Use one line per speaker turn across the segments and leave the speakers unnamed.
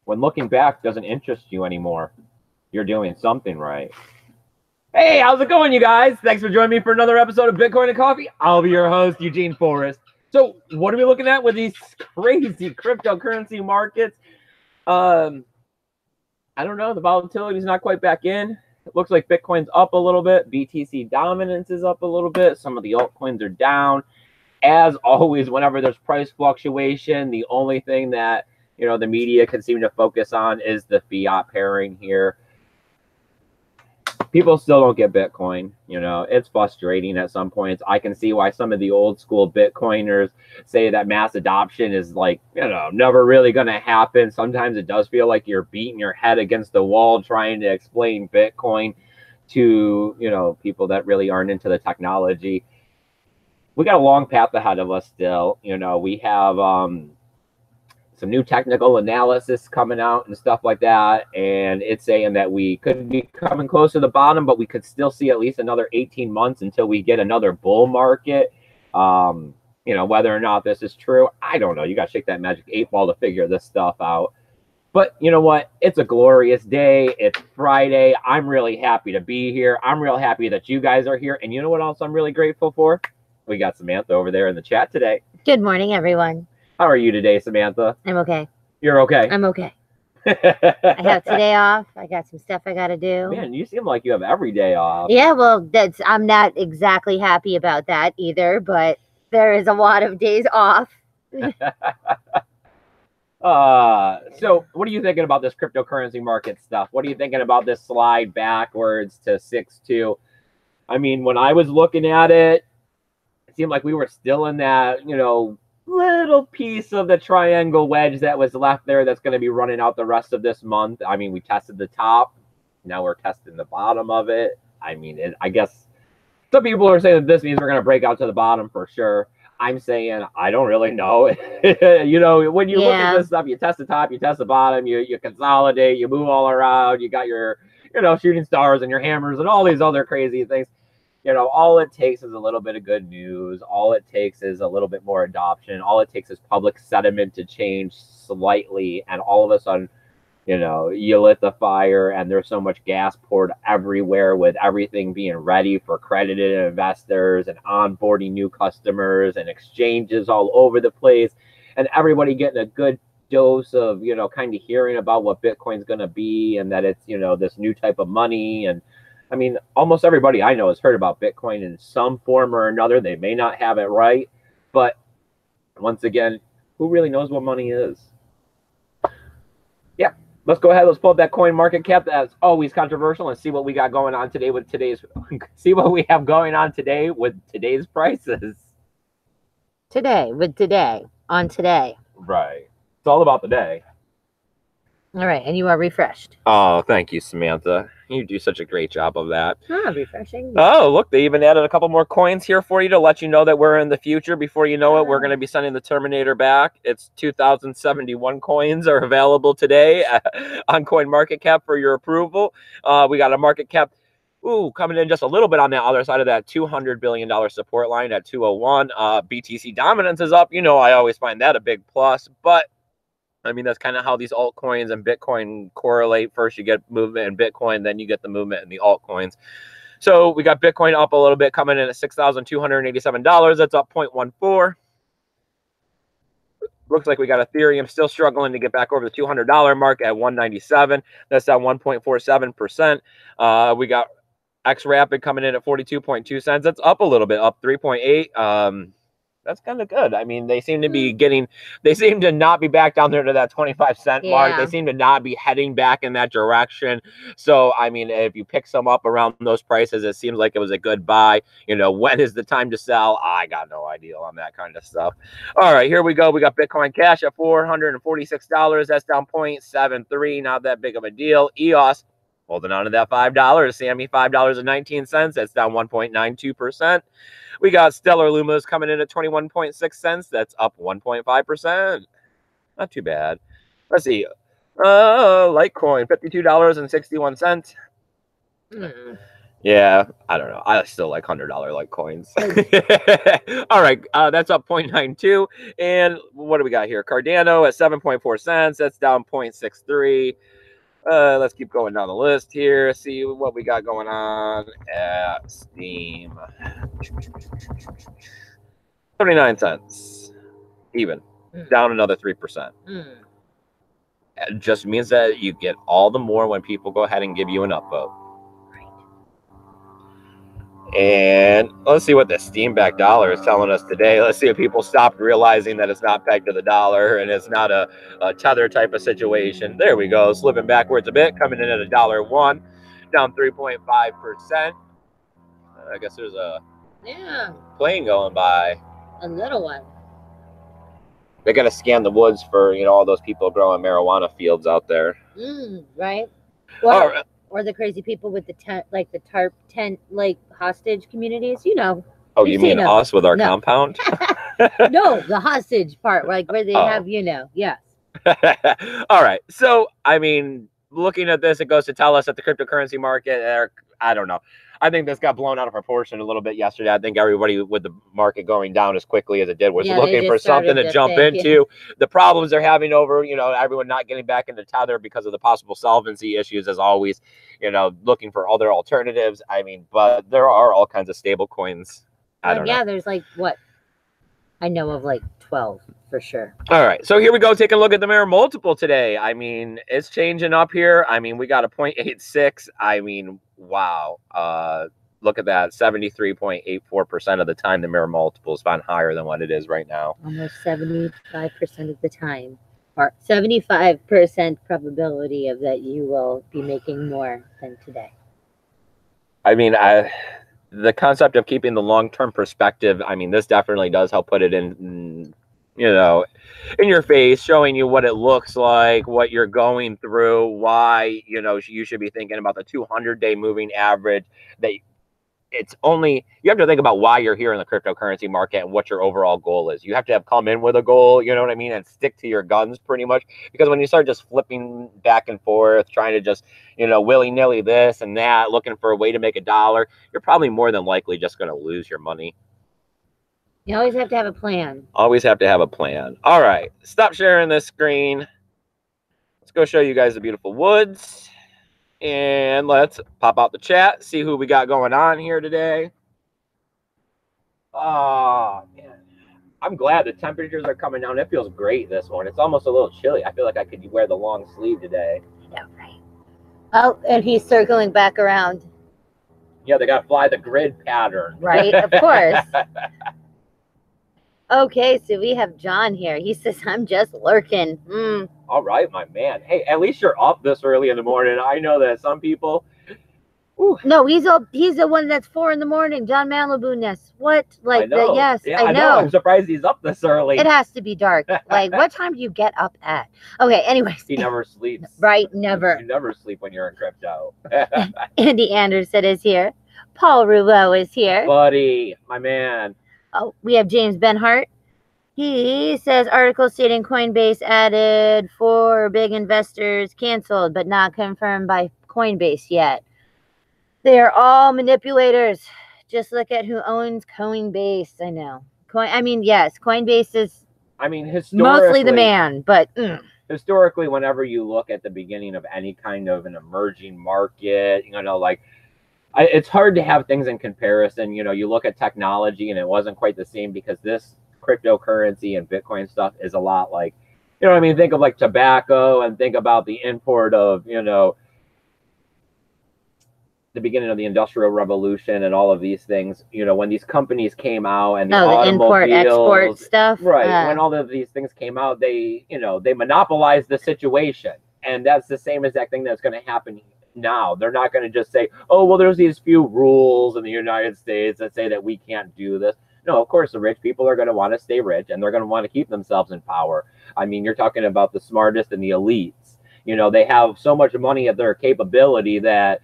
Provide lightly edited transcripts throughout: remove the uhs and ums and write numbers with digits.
when looking back doesn't interest you anymore, you're doing something right. Hey, how's it going, you guys? Thanks for joining me for another episode of Bitcoin and Coffee. I'll be your host, Eugene Forrest. So what are we looking at with these crazy cryptocurrency markets? I don't know. The volatility is not quite back in. It looks like Bitcoin's up a little bit. BTC dominance is up a little bit. Some of the altcoins are down. As always, whenever there's price fluctuation, the only thing that the media can seem to focus on is the fiat pairing here. People still don't get Bitcoin. It's frustrating at some points. I can see why some of the old school Bitcoiners say that mass adoption is never really going to happen. Sometimes it does feel like you're beating your head against the wall trying to explain Bitcoin to, people that really aren't into the technology. We got a long path ahead of us still. We have some new technical analysis coming out and stuff like that, and it's saying that we could be coming close to the bottom, but we could still see at least another 18 months until we get another bull market. Whether or not this is true, I don't know. You got to shake that magic 8-ball to figure this stuff out. But you know what? It's a glorious day. It's Friday. I'm really happy to be here. I'm real happy that you guys are here. And you know what else I'm really grateful for? We got Samantha over there in the chat today.
Good morning, everyone.
How are you today, Samantha?
I'm okay.
You're okay?
I'm okay. I have today off. I got some stuff I got to do.
Man, you seem like you have every day off.
Yeah, well, I'm not exactly happy about that either, but there is a lot of days off.
So what are you thinking about this cryptocurrency market stuff? What are you thinking about this slide backwards to 6.2? I mean, when I was looking at it, it seemed like we were still in that, little piece of the triangle wedge that was left there that's going to be running out the rest of this month. I mean, we tested the top. Now we're testing the bottom of it. I mean, I guess some people are saying that this means we're going to break out to the bottom for sure. I'm saying I don't really know. When you look at this stuff, you test the top, you test the bottom, you consolidate, you move all around, you got your, shooting stars and your hammers and all these other crazy things. All it takes is a little bit of good news. All it takes is a little bit more adoption. All it takes is public sentiment to change slightly. And all of a sudden, you lit the fire and there's so much gas poured everywhere with everything being ready for accredited investors and onboarding new customers and exchanges all over the place. And everybody getting a good dose of, kind of hearing about what Bitcoin's going to be and that it's, this new type of money. And I mean, almost everybody I know has heard about Bitcoin in some form or another. They may not have it right, but once again, who really knows what money is? Yeah, let's go ahead. Let's pull up that coin market cap. That's always controversial, and see what we got going on today with today's. See what we have going on today with today's prices.
Today with today on today.
Right. It's all about the day.
All right, and you are refreshed.
Oh, thank you, Samantha. You do such a great job of that.
Oh, refreshing.
Oh, look, they even added a couple more coins here for you to let you know that we're in the future. Before you know it, we're going to be sending the Terminator back. It's 2,071 coins are available today on CoinMarketCap for your approval. We got a market cap, coming in just a little bit on the other side of that $200 billion support line at 201. BTC dominance is up. I always find that a big plus, but I mean, that's kind of how these altcoins and Bitcoin correlate. First, you get movement in Bitcoin, then you get the movement in the altcoins. So we got Bitcoin up a little bit, coming in at $6,287. That's up 0.14. Looks like we got Ethereum still struggling to get back over the $200 mark at 197. That's down 1.47%. We got XRapid coming in at 42.2 cents. That's up a little bit, up 3.8. That's kind of good. I mean, they seem to not be back down there to that 25-cent mark. They seem to not be heading back in that direction. So, I mean, if you pick some up around those prices, it seems like it was a good buy. When is the time to sell? I got no idea on that kind of stuff. All right, here we go. We got Bitcoin Cash at $446. That's down 0.73. Not that big of a deal. EOS holding on to that $5. Sammy, $5.19. That's down 1.92%. We got Stellar Lumas coming in at 21.6 cents. That's up 1.5%. Not too bad. Let's see. Litecoin, $52.61. Yeah, I don't know. I still like $100 like coins. All right, that's up 0.92. And what do we got here? Cardano at 7.4 cents. That's down 0.63. Let's keep going down the list here. See what we got going on at Steam. 79 cents. Even. Down another 3%. It just means that you get all the more when people go ahead and give you an upvote. And let's see what the Steam back dollar is telling us today. Let's see if people stopped realizing that it's not pegged to the dollar and it's not a tether type of situation. There we go, slipping backwards a bit, coming in at $1.01, down 3.5%. I guess there's a plane going by.
A little one.
They got to scan the woods for all those people growing marijuana fields out there.
Right. Or the crazy people with the tent, like the tarp tent, like hostage communities,
Oh, you mean us with our compound?
No, the hostage part, like where they have, yes.
All right. So, I mean, looking at this, it goes to tell us that the cryptocurrency market, I don't know. I think this got blown out of proportion a little bit yesterday. I think everybody with the market going down as quickly as it did was looking for something to jump into. The problems they're having over, everyone not getting back into Tether because of the possible solvency issues, as always, looking for other alternatives. I mean, but there are all kinds of stable coins. I don't know.
Yeah, there's like what? I know of like 12 for sure.
All right, so here we go. Take a look at the mirror multiple today. I mean, it's changing up here. I mean, we got a 0.86. I mean, wow. Look at that. 73.84% of the time, the mirror multiple is found higher than what it is right now.
Almost 75% of the time, or 75% probability of that you will be making more than today.
I mean, the concept of keeping the long-term perspective, I mean, this definitely does help put it in your face, showing you what it looks like, what you're going through, why, you should be thinking about the 200-day moving average. That it's only, you have to think about why you're here in the cryptocurrency market and what your overall goal is. You have to have come in with a goal, you know what I mean, and stick to your guns pretty much. Because when you start just flipping back and forth, trying to just, willy-nilly this and that, looking for a way to make a dollar, you're probably more than likely just going to lose your money.
You always have to have a plan.
Always have to have a plan. All right, stop sharing this screen. Let's go show you guys the beautiful woods. And let's pop out the chat, see who we got going on here today. Oh, man. I'm glad the temperatures are coming down. It feels great this morning. It's almost a little chilly. I feel like I could wear the long sleeve today.
Yeah, right. Oh, and he's circling back around.
Yeah, they got to fly the grid pattern.
Right, of course. Okay, so we have John here. He says, I'm just lurking.
All right, my man. Hey, at least you're up this early in the morning. I know that some people...
No, he's the one that's 4 in the morning. John Malibu-ness. What? Like, yes,
yeah, I know. I'm surprised he's up this early.
It has to be dark. Like, what time do you get up at? Okay, anyways.
He never sleeps.
Right, never.
You never sleep when you're in crypto.
Andy Anderson is here. Paul Rouleau is here.
Buddy, my man.
Oh, we have James Benhart. He says article stating Coinbase added 4 big investors canceled, but not confirmed by Coinbase yet. They are all manipulators. Just look at who owns Coinbase. I know. Yes, Coinbase is.
Historically,
mostly the man, but
historically, whenever you look at the beginning of any kind of an emerging market, it's hard to have things in comparison. You look at technology, and it wasn't quite the same because this cryptocurrency and Bitcoin stuff is a lot like, think of like tobacco and think about the import of, the beginning of the Industrial Revolution and all of these things, when these companies came out and
the import export stuff,
right? When all of these things came out, they monopolized the situation, and that's the same exact thing that's going to happen now. They're not going to just say, oh, well, there's these few rules in the United States that say that we can't do this. No, of course, the rich people are going to want to stay rich, and they're going to want to keep themselves in power. You're talking about the smartest and the elites. They have so much money at their capability that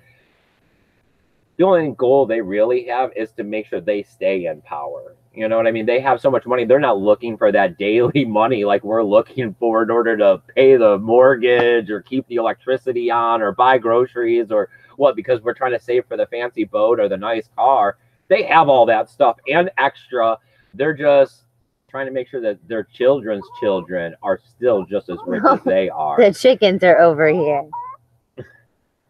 the only goal they really have is to make sure they stay in power. You know what I mean? They have so much money. They're not looking for that daily money like we're looking for in order to pay the mortgage or keep the electricity on or buy groceries or what, because we're trying to save for the fancy boat or the nice car. They have all that stuff and extra. They're just trying to make sure that their children's children are still just as rich as they are.
The chickens are over here.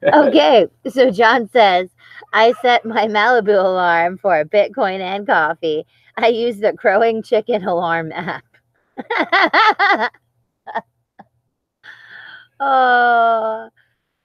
Okay, so John says, I set my Malibu alarm for Bitcoin and coffee. I use the crowing chicken alarm app. Oh.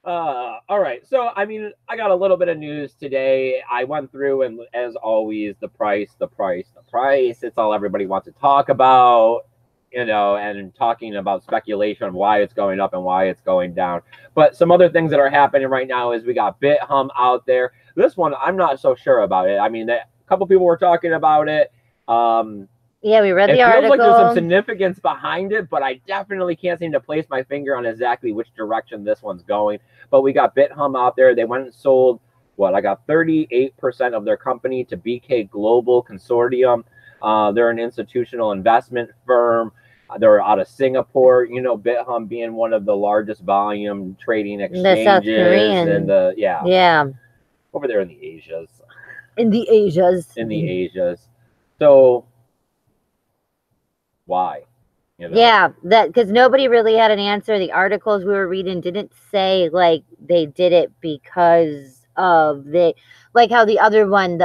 All right. So, I mean, I got a little bit of news today. I went through, and as always, the price. It's all everybody wants to talk about, you know, and talking about speculation of why it's going up and why it's going down. But some other things that are happening right now is we got BitHum out there. This one, I'm not so sure about it. I mean, a couple people were talking about it.
Yeah, we read the article.
It feels like there's some significance behind it, but I definitely can't seem to place my finger on exactly which direction this one's going. But we got BitHum out there. They went and sold, I got 38% of their company to BK Global Consortium. They're an institutional investment firm. They're out of Singapore. You know, BitHum being one of the largest volume trading exchanges.
The South Korean.
And over there in the Asias.
In the Asias.
So why? You know?
Yeah, because nobody really had an answer. The articles we were reading didn't say like they did it because of like how the other one,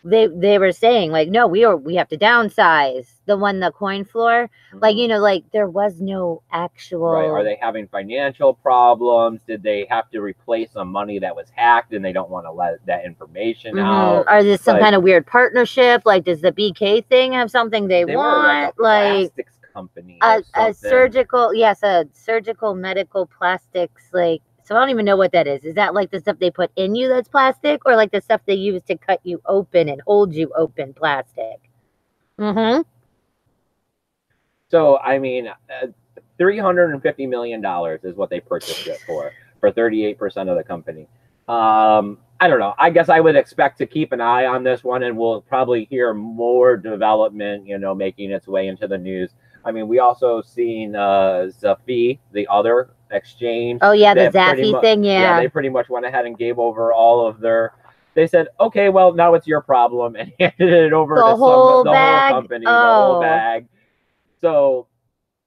they were saying like, no, we have to downsize the coin floor. Mm-hmm. Like, you know, like there was no actual.
Right. Are they having financial problems? Did they have to replace some money that was hacked and they don't want to let that information out?
Are this some kind of weird partnership? Like, does the BK thing have something they want?
Were like a plastics company.
A surgical, yes, a surgical medical plastics, like. So I don't even know what that is. Is that like the stuff they put in you that's plastic, or like the stuff they use to cut you open and hold you open plastic? Mm-hmm.
So, I mean, $350 million is what they purchased it for 38% of the company. I don't know. I guess I would expect to keep an eye on this one, and we'll probably hear more development, you know, making its way into the news. I mean, we also seen Zafi, the other exchange.
Oh, yeah, the Zafi thing,
Yeah, they pretty much went ahead and gave over all of their... They said, okay, well, now it's your problem, and handed it over to the whole company, the whole bag. So,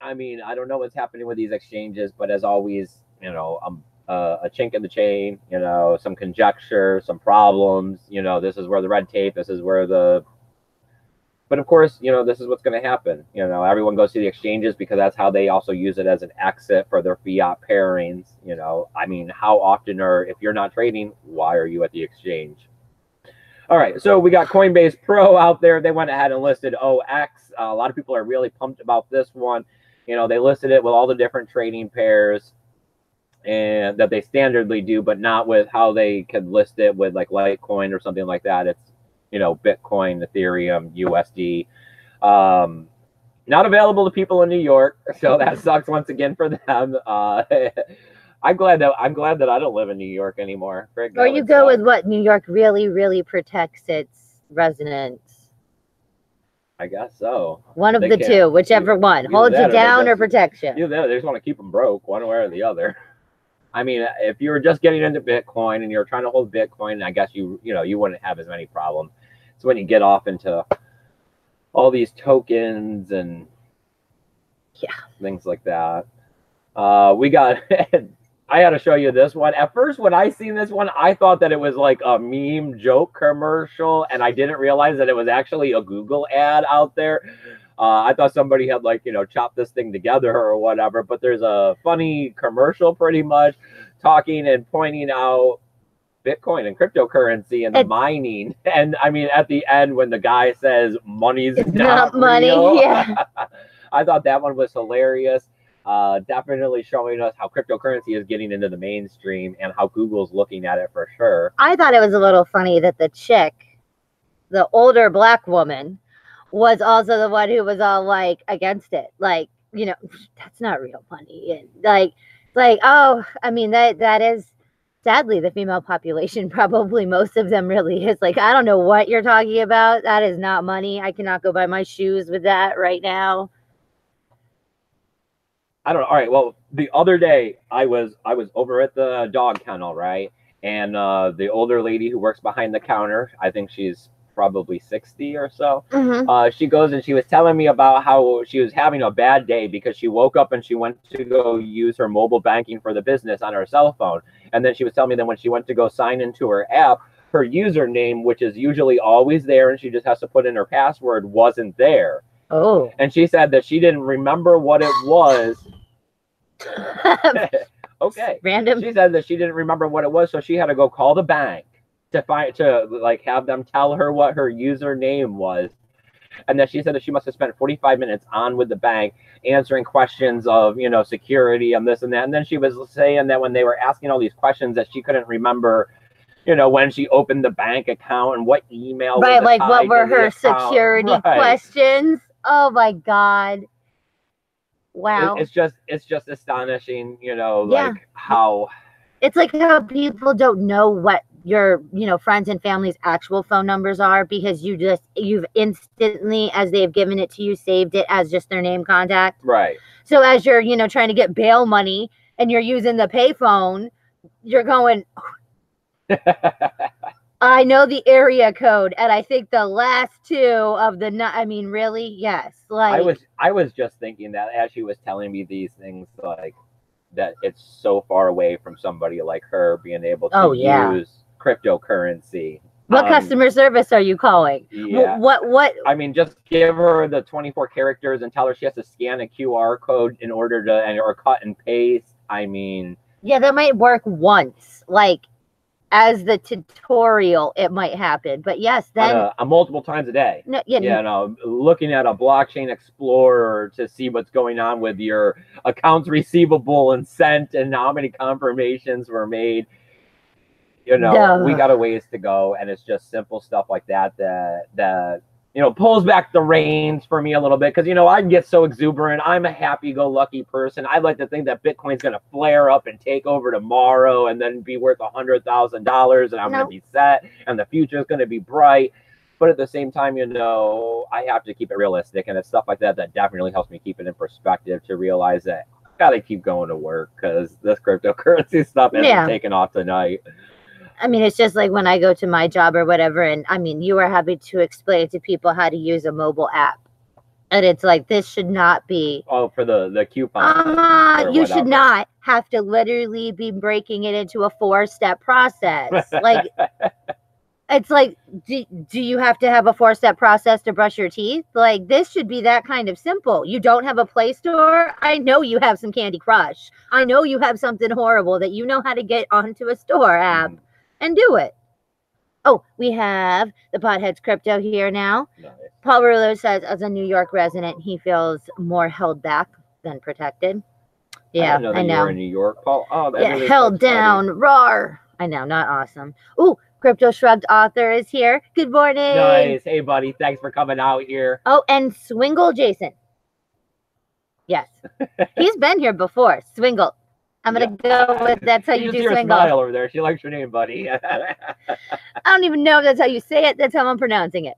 I mean, I don't know what's happening with these exchanges, but as always, you know, a chink in the chain, you know, some conjecture, some problems, you know, this is where the red tape, this is where the... But of course, you know, this is what's going to happen. You know, everyone goes to the exchanges because that's how they also use it as an exit for their fiat pairings. You know, I mean, how often if you're not trading, why are you at the exchange? All right, so we got Coinbase Pro out there. They went ahead and listed OX. A lot of people are really pumped about this one. You know, they listed it with all the different trading pairs and that they standardly do, but not with how they could list it with like Litecoin or something like that. It's, you know, Bitcoin, Ethereum, USD. Not available to people in New York, so that sucks once again for them. I'm glad that I don't live in New York anymore.
Or you go with what New York really, really protects its residents.
I guess so.
One of the two, whichever one holds you down or protects you.
They just want to keep them broke, one way or the other. I mean, if you were just getting into Bitcoin and you're trying to hold Bitcoin, I guess you wouldn't have as many problems. So when you get off into all these tokens and things like that, we got. I had to show you this one. At first, when I seen this one, I thought that it was like a meme joke commercial, and I didn't realize that it was actually a Google ad out there. I thought somebody had chopped this thing together or whatever, but there's a funny commercial pretty much talking and pointing out Bitcoin and cryptocurrency and the mining. And I mean, at the end, when the guy says money's not money, I thought that one was hilarious. Definitely showing us how cryptocurrency is getting into the mainstream and how Google's looking at it for sure.
I thought it was a little funny that the chick, the older black woman, was also the one who was all like against it. Like, that's not real money. And like, oh, I mean, that is Sadly, the female population, probably most of them really is like, I don't know what you're talking about. That is not money. I cannot go buy my shoes with that right now.
I don't know. All right. Well, the other day I was over at the dog kennel, right? And the older lady who works behind the counter, I think she's probably 60 or so. She goes and she was telling me about how she was having a bad day because she woke up and she went to go use her mobile banking for the business on her cell phone. And then she was telling me that when she went to go sign into her app, her username, which is usually always there and she just has to put in her password, wasn't there.
Oh.
And she said that she didn't remember what it was. Okay.
Random.
She said that she didn't remember what it was, so she had to go call the bank to have them tell her what her username was. And that she said that she must have spent 45 minutes on with the bank answering questions of, security and this and that. And then she was saying that when they were asking all these questions that she couldn't remember, when she opened the bank account and what email.
Right, like what were her security questions? Oh my God. Wow.
It's just astonishing, like how.
It's like how people don't know what your, friends and family's actual phone numbers are because you've instantly, as they've given it to you, saved it as just their name contact.
Right.
So as you're, trying to get bail money and you're using the payphone, you're going, I know the area code, and I think the last two of the, I mean, really? Yes. Like
I was just thinking that as she was telling me these things, like that it's so far away from somebody like her being able to use cryptocurrency.
What customer service are you calling?
Yeah.
What?
I mean, just give her the 24 characters and tell her she has to scan a QR code in order to, or cut and paste. I mean.
Yeah, that might work once. Like, as the tutorial, it might happen. But yes, then
multiple times a day. No, looking at a blockchain explorer to see what's going on with your accounts receivable and sent and how many confirmations were made. We got a ways to go, and it's just simple stuff like that pulls back the reins for me a little bit because, I get so exuberant. I'm a happy-go-lucky person. I like to think that Bitcoin's going to flare up and take over tomorrow and then be worth $100,000 and I'm going to be set and the future is going to be bright. But at the same time, I have to keep it realistic, and it's stuff like that definitely helps me keep it in perspective to realize that I got to keep going to work because this cryptocurrency stuff isn't taking off tonight.
I mean, it's just like when I go to my job or whatever, and I mean, you are happy to explain to people how to use a mobile app. And it's like, this should not be.
Oh, for the coupon.
You should not have to literally be breaking it into a 4-step process. Like, it's like, do you have to have a 4-step process to brush your teeth? Like, this should be that kind of simple. You don't have a Play Store? I know you have some Candy Crush. I know you have something horrible that you know how to get onto a store app. And do it. Oh, we have the Potheads Crypto here now. Nice. Paul Rullo says, as a New York resident, he feels more held back than protected. Yeah,
I know. You're in New York, Paul. Oh, that really
held down, roar. I know, not awesome. Ooh, Crypto Shrugged author is here. Good morning.
Nice. Hey, buddy. Thanks for coming out here.
Oh, and Swingle Jason. Yes, he's been here before. Swingle. I'm going to go with that's how you do Swingle.
Smile over there. She likes your name, buddy.
I don't even know if that's how you say it. That's how I'm pronouncing it.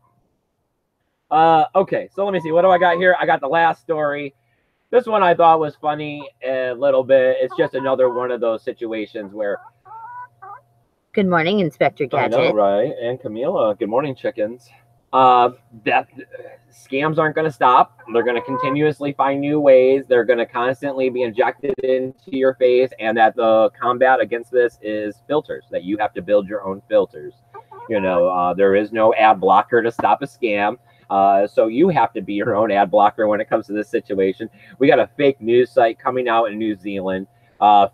Okay, so let me see. What do I got here? I got the last story. This one I thought was funny a little bit. It's just another one of those situations where.
Good morning, Inspector Gadget.
I know, right? And Camila. Good morning, chickens. That scams aren't going to stop. They're going to continuously find new ways. They're going to constantly be injected into your face, and that the combat against this is filters, that you have to build your own filters. There is no ad blocker to stop a scam. So you have to be your own ad blocker when it comes to this situation. We got a fake news site coming out in New Zealand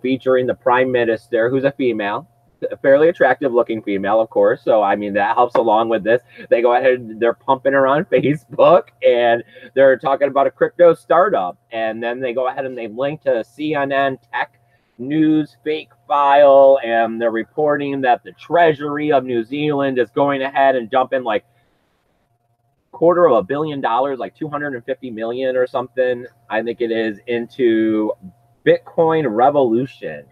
featuring the Prime Minister, who's a female. A fairly attractive looking female, of course. So, I mean, that helps along with this. They go ahead, they're pumping her on Facebook, and they're talking about a crypto startup. And then they go ahead and they link to CNN Tech News fake file, and they're reporting that the Treasury of New Zealand is going ahead and dumping like $250 million, like 250 million or something, I think it is, into Bitcoin revolution.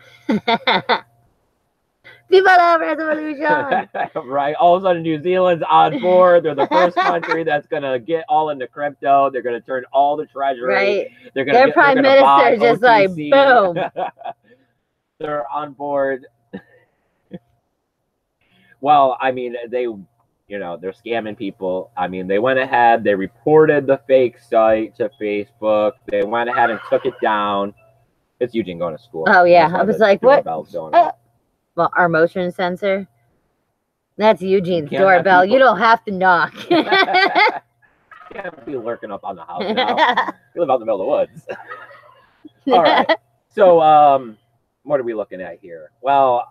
People have resolution.
Right. All of a sudden, New Zealand's on board. They're the first country that's gonna get all into crypto. They're gonna turn all the treasury.
Right.
Their
Prime minister just like boom.
They're on board. Well, I mean, they're scamming people. I mean, they went ahead, they reported the fake site to Facebook. They went ahead and took it down. It's Eugene going to school.
Oh yeah, I was like, what?
Well,
our motion sensor. That's Eugene's doorbell. You don't have to knock.
Can't be lurking up on the house now. You live out in the middle of the woods. All right. So, what are we looking at here? Well,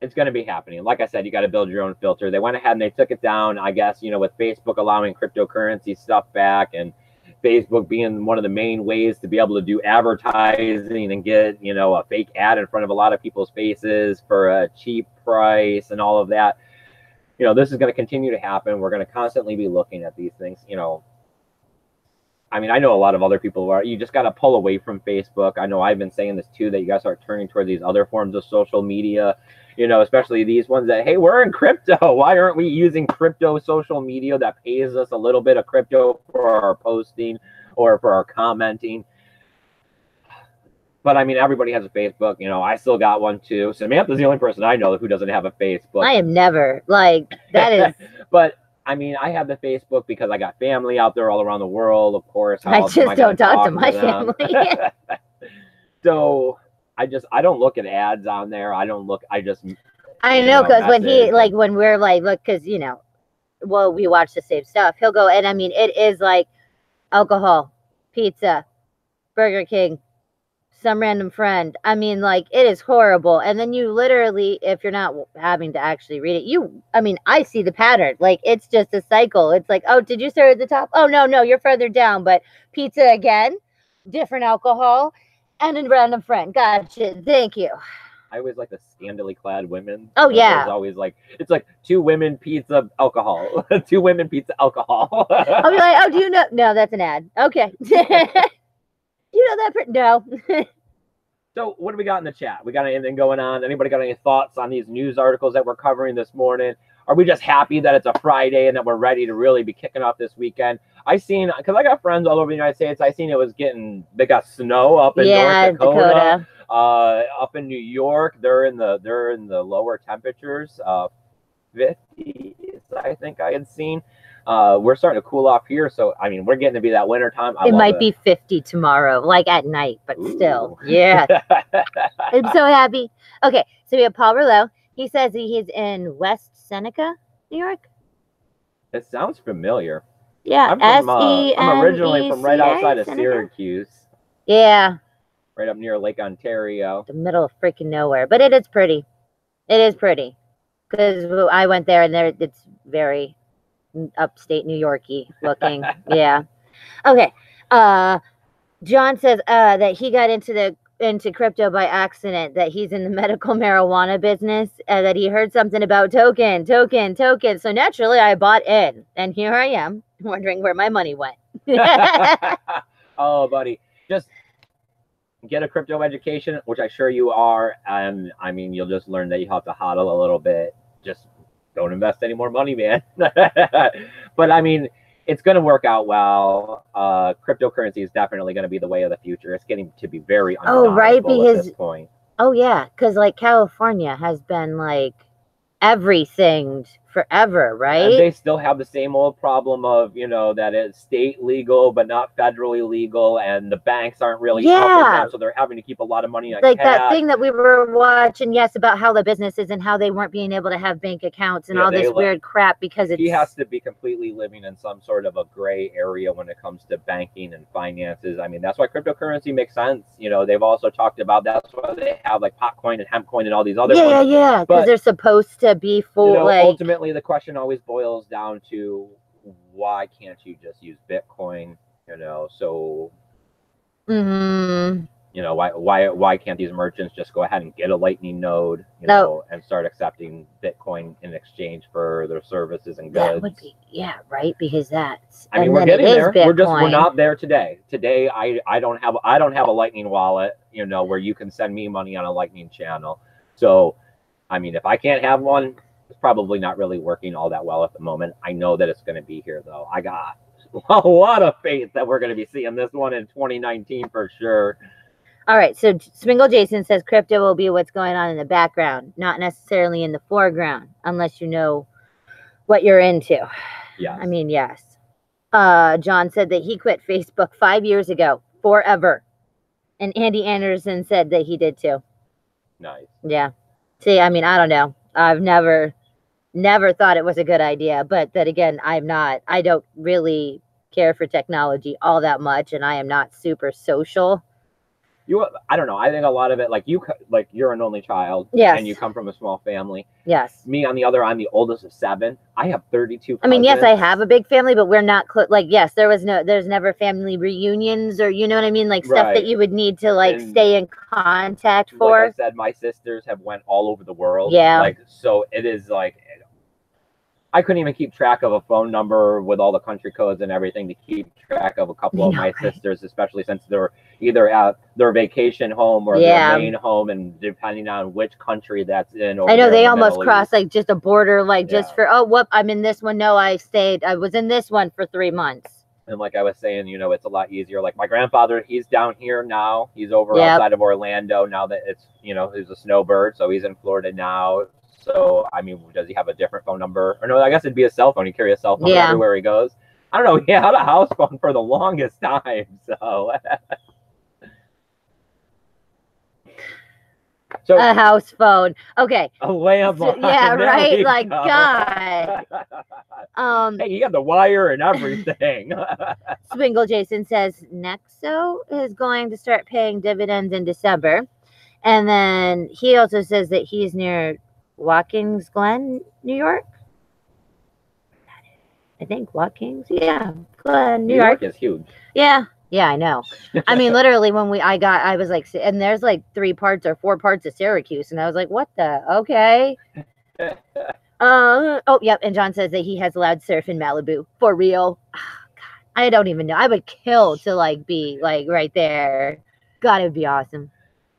it's going to be happening. Like I said, you got to build your own filter. They went ahead and they took it down, I guess, with Facebook allowing cryptocurrency stuff back, and Facebook being one of the main ways to be able to do advertising and get, a fake ad in front of a lot of people's faces for a cheap price and all of that. This is going to continue to happen. We're going to constantly be looking at these things. I mean, I know a lot of other people are, you just got to pull away from Facebook. I know I've been saying this too, that you got to start turning toward these other forms of social media, especially these ones that, hey, we're in crypto. Why aren't we using crypto social media that pays us a little bit of crypto for our posting or for our commenting? But I mean, everybody has a Facebook. I still got one too. Samantha's the only person I know who doesn't have a Facebook.
I am never that is.
But I mean, I have the Facebook because I got family out there all around the world, of course.
I just don't talk to my family.
So I don't look at ads on there. I don't look. I
know, because when when we're look, because we watch the same stuff. He'll go, and I mean, it is like alcohol, pizza, Burger King, some random friend. I mean, it is horrible. And then you literally, if you're not having to actually read it, I see the pattern. It's just a cycle. It's like, oh, did you start at the top? Oh, no, you're further down. But pizza again, different alcohol, and a random friend. Gotcha. Thank you.
I always like the scantily clad women.
Oh, yeah.
It's always it's like 2 women, pizza, alcohol. 2 women, pizza, alcohol.
I'll be like, oh, do you know? No, that's an ad. Okay. You know that? No.
So what do we got in the chat? We got anything going on? Anybody got any thoughts on these news articles that we're covering this morning? Are we just happy that it's a Friday and that we're ready to really be kicking off this weekend? Because I got friends all over the United States. I seen they got snow up in North Dakota. Up in New York, they're in the lower temperatures, 50s, I think I had seen. We're starting to cool off here, so I mean, we're getting to be that winter time.
It might be 50 tomorrow, at night, but still, yeah. I'm so happy. Okay, so we have Paul Rouleau. He says he's in West Seneca, New York.
It sounds familiar.
Yeah,
I'm originally from right outside of Syracuse.
Yeah.
Right up near Lake Ontario.
The middle of freaking nowhere, but it is pretty. It is pretty, because I went there and it's very upstate New Yorky looking. Yeah. Okay. John says that he got into crypto by accident, that he's in the medical marijuana business, that he heard something about token. So naturally I bought in, and here I am wondering where my money went.
Oh, buddy, just get a crypto education, which I'm sure you are, and I mean, you'll just learn that you have to hodl a little bit. Just don't invest any more money, man. But I mean, it's going to work out well. Cryptocurrency is definitely going to be the way of the future. It's getting to be very undeniable at this point.
Oh yeah, because California has been everything forever, right?
And they still have the same old problem of, that it's state legal but not federally legal, and the banks aren't really helping them, so they're having to keep a lot of money on cash.
That thing that we were watching, about how the businesses and how they weren't being able to have bank accounts and all this weird crap because
he has to be completely living in some sort of a gray area when it comes to banking and finances. I mean, that's why cryptocurrency makes sense. They've also talked about that's why they have Potcoin and Hempcoin and all these other ones.
Yeah, because they're supposed to be full.
Ultimately, the question always boils down to, why can't you just use Bitcoin? So why can't these merchants just go ahead and get a Lightning node, and start accepting Bitcoin in exchange for their services and goods?
That would be, right, because that's,
I mean, we're getting there. We're not there today. Today, I don't have a Lightning wallet, where you can send me money on a Lightning channel. So I mean, if I can't have one, it's probably not really working all that well at the moment. I know that it's going to be here, though. I got a lot of faith that we're going to be seeing this one in 2019 for sure.
All right, so Swingle Jason says crypto will be what's going on in the background, not necessarily in the foreground, unless you know what you're into.
Yes.
I mean, yes. John said that he quit Facebook 5 years ago, forever. And Andy Anderson said that he did too.
Nice.
Yeah. See, I mean, I don't know. I've never thought it was a good idea, but then again, I don't really care for technology all that much, and I am not super social.
I don't know. I think a lot of it, like you're an only child,
yes,
and you come from a small family.
Yes.
Me, on the other, I'm the oldest of 7. I have 32 cousins.
I mean, yes, I have a big family, but we're not like, yes, there's never family reunions or, you know what I mean? Like stuff that you would need to like stay in contact for.
Like I said, my sisters have went all over the world.
Yeah.
Like, so it is like, I couldn't even keep track of a phone number with all the country codes and everything to keep track of a couple of my sisters, especially since they're either at their vacation home or their main home, and depending on which country that's in.
I know they almost cross like just a border, like just for, oh, whoop, I'm in this one. No, I was in this one for 3 months.
And like I was saying, you know, it's a lot easier. Like my grandfather, he's down here now. He's over outside of Orlando now that it's, you know, he's a snowbird. So he's in Florida now. So, I mean, does he have a different phone number? Or no, I guess it'd be a cell phone. He carries a cell phone everywhere he goes. I don't know. He had a house phone for the longest time. So,
a house phone. Okay.
A landline.
Yeah, right. Like, God.
Hey, you got the wire and everything.
Swingle Jason says Nexo is going to start paying dividends in December. And then he also says that he's near Watkins Glen, New York. I think Watkins. Yeah, Glen, New York
is huge.
Yeah, I know. I mean, literally, when I was like, and there's like 3 parts or 4 parts of Syracuse, and I was like, what the? Okay. Oh, yep. And John says that he has allowed surf in Malibu for real. Oh, God, I don't even know. I would kill to like be like right there. God, it would be awesome.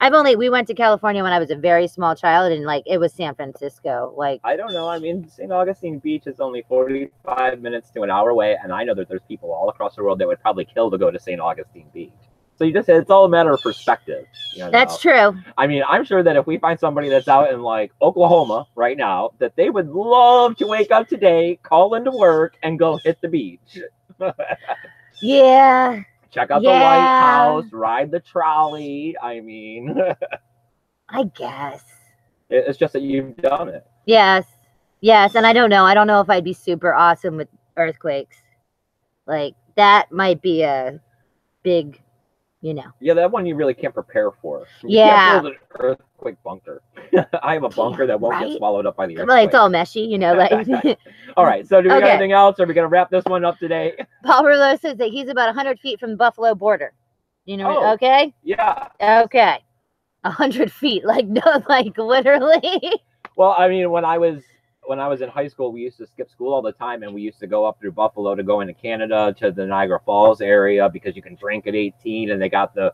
We went to California when I was a very small child, and like it was San Francisco. Like,
I don't know. I mean, St. Augustine Beach is only 45 minutes to an hour away, and I know that there's people all across the world that would probably kill to go to St. Augustine Beach. So it's all a matter of perspective. You know?
That's true.
I mean, I'm sure that if we find somebody that's out in like Oklahoma right now, that they would love to wake up today, call into work, and go hit the beach.
Yeah.
Check out the lighthouse, ride the trolley. I mean,
I guess.
It's just that you've done it.
Yes. And I don't know if I'd be super awesome with earthquakes. Like, that might be a big, you know.
Yeah, that one you really can't prepare for.
You can't
build an earthquake bunker. I have a bunker that won't get swallowed up by the earthquake.
Well, it's all meshy, you know. Like.
All right, so do we got anything else? Or are we going to wrap this one up today?
Paul Rouleau says that he's about 100 feet from the Buffalo border. You know, okay?
Yeah.
Okay. 100 feet, like, no, like, literally.
Well, I mean, when I was in high school, we used to skip school all the time, and we used to go up through Buffalo to go into Canada to the Niagara Falls area because you can drink at 18, and they got the,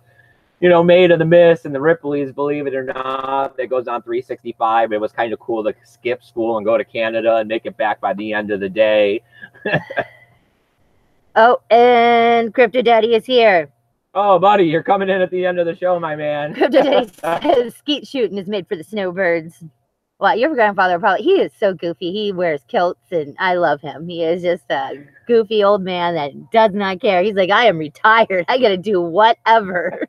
you know, Made of the Mist and the Ripley's, believe it or not, that goes on 365. It was kind of cool to skip school and go to Canada and make it back by the end of the day.
Oh, and Crypto Daddy is here.
Oh, buddy, you're coming in at the end of the show, my man.
Crypto Daddy says skeet shooting is made for the snowbirds. Well, your grandfather he is so goofy. He wears kilts, and I love him. He is just a goofy old man that does not care. He's like, I am retired. I got to do whatever.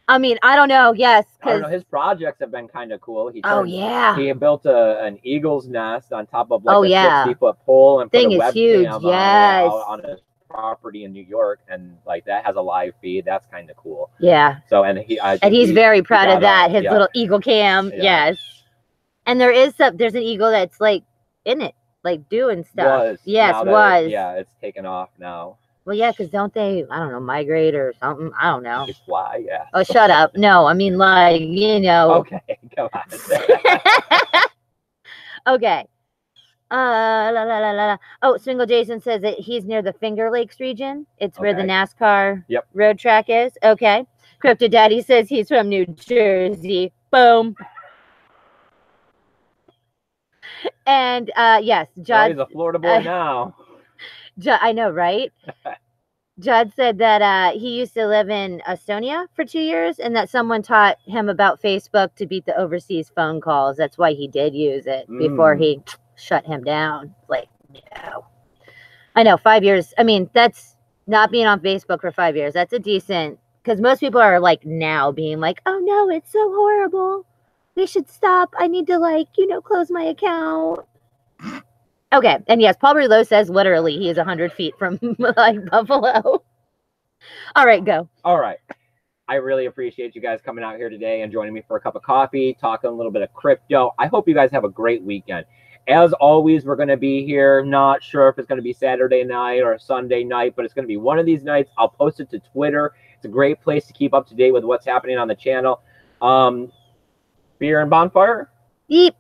I mean, I don't know. Yes.
I don't know. His projects have been kind of cool. He built an eagle's nest on top of like a 60-foot pole and put a webcam on his property in New York, and like that has a live feed. That's kind of cool.
Yeah.
So
he's very proud of that. His little eagle cam. Yeah. Yes. And there's an eagle that's like in it, like doing stuff. Was.
It's taken off now.
Well, yeah, because don't they, I don't know, migrate or something? I don't know.
They fly, yeah.
Oh, shut up. No, I mean, like, you know.
Okay, come on.
Okay. Oh, Swingle Jason says that he's near the Finger Lakes region. It's where the NASCAR road track is. Okay. Crypto Daddy says he's from New Jersey. Boom. And yes,
Well,
Judd.
he's a Florida boy now.
I know, right? Judd said that he used to live in Estonia for 2 years, and that someone taught him about Facebook to beat the overseas phone calls. That's why he did use it before he shut him down. Like, no. I know, 5 years. I mean, that's not being on Facebook for 5 years. That's a decent, because most people are like now being like, oh no, it's so horrible. We should stop. I need to, like, close my account. Okay, and yes, Paul Rouleau says literally he is 100 feet from like Buffalo. All right, go.
All right. I really appreciate you guys coming out here today and joining me for a cup of coffee, talking a little bit of crypto. I hope you guys have a great weekend. As always, we're going to be here. Not sure if it's going to be Saturday night or Sunday night, but it's going to be one of these nights. I'll post it to Twitter. It's a great place to keep up to date with what's happening on the channel. Beer and bonfire?
Yep.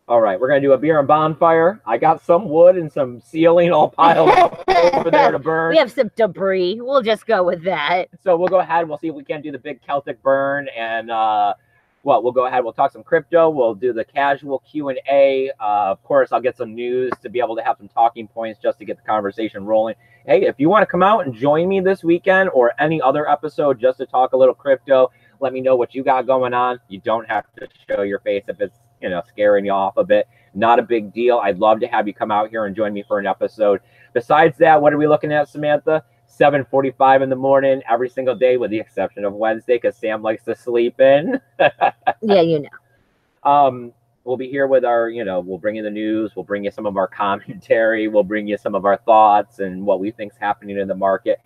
All right, we're going to do a beer and bonfire. I got some wood and some ceiling all piled up over there to burn.
We have some debris. We'll just go with that.
So we'll go ahead. We'll see if we can do the big Celtic burn. And, we'll go ahead. We'll talk some crypto. We'll do the casual Q&A. Of course, I'll get some news to be able to have some talking points just to get the conversation rolling. Hey, if you want to come out and join me this weekend or any other episode just to talk a little crypto, let me know what you got going on. You don't have to show your face if it's scaring you off a bit. Not a big deal. I'd love to have you come out here and join me for an episode. Besides that, what are we looking at, Samantha? 7:45 in the morning every single day, with the exception of Wednesday, because Sam likes to sleep in.
Yeah,
We'll be here with our, we'll bring you the news. We'll bring you some of our commentary. We'll bring you some of our thoughts and what we think's happening in the market.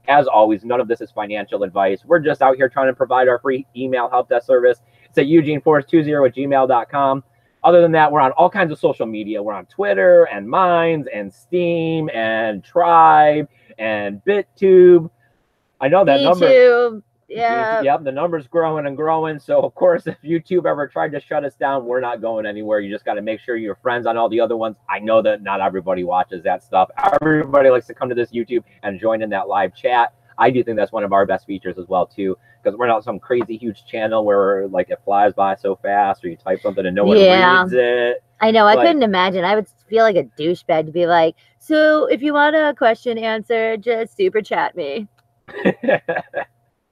As always, none of this is financial advice. We're just out here trying to provide our free email help desk service. It's at eugeneforest20@gmail.com. Other than that, we're on all kinds of social media. We're on Twitter and Minds and Steam and Tribe and BitTube. I know that number.
Yeah.
Yep, the number's growing and growing. So, of course, if YouTube ever tried to shut us down, we're not going anywhere. You just got to make sure you're friends on all the other ones. I know that not everybody watches that stuff. Everybody likes to come to this YouTube and join in that live chat. I do think that's one of our best features as well, too, because we're not some crazy huge channel where, like, it flies by so fast or you type something and no one reads it.
I know. I couldn't imagine. I would feel like a douchebag to be like, so if you want a question answered, just super chat me.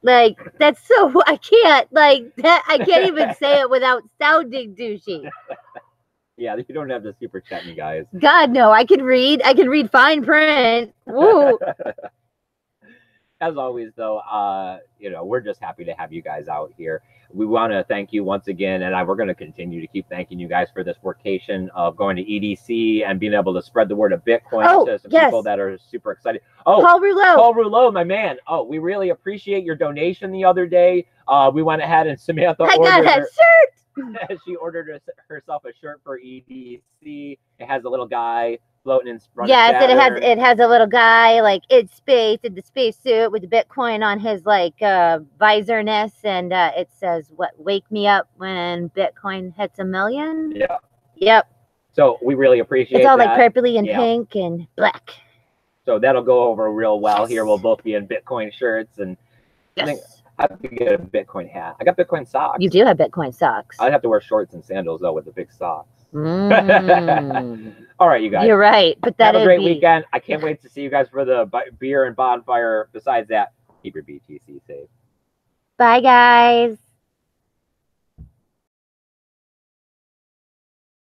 Like, that's so, I can't, like, that, I can't even say it without sounding douchey.
Yeah, you don't have to super chat me, guys.
God, no, I can read fine print. Woo.
As always, though, we're just happy to have you guys out here. We want to thank you once again, and we're going to continue to keep thanking you guys for this workation of going to EDC and being able to spread the word of Bitcoin to some people that are super excited. Oh, Paul Rouleau, my man. Oh, we really appreciate your donation the other day. We went ahead and Samantha
got that shirt.
She ordered herself a shirt for EDC. It has a little guy floating in front.
Yes, it has a little guy like in space in the spacesuit with the Bitcoin on his like visor-ness, and it says wake me up when Bitcoin hits 1 million.
Yeah.
Yep.
So we really appreciate
it's all
that.
like purpley and pink and black.
So that'll go over real well here. We'll both be in Bitcoin shirts, and I think I have to get a Bitcoin hat. I got Bitcoin socks.
You do have Bitcoin socks.
I'd have to wear shorts and sandals though with the big socks.
Mm.
All right, you guys.
You're right, but that
have a great weekend. I can't wait to see you guys for the beer and bonfire. Besides that, keep your BTC safe.
Bye, guys.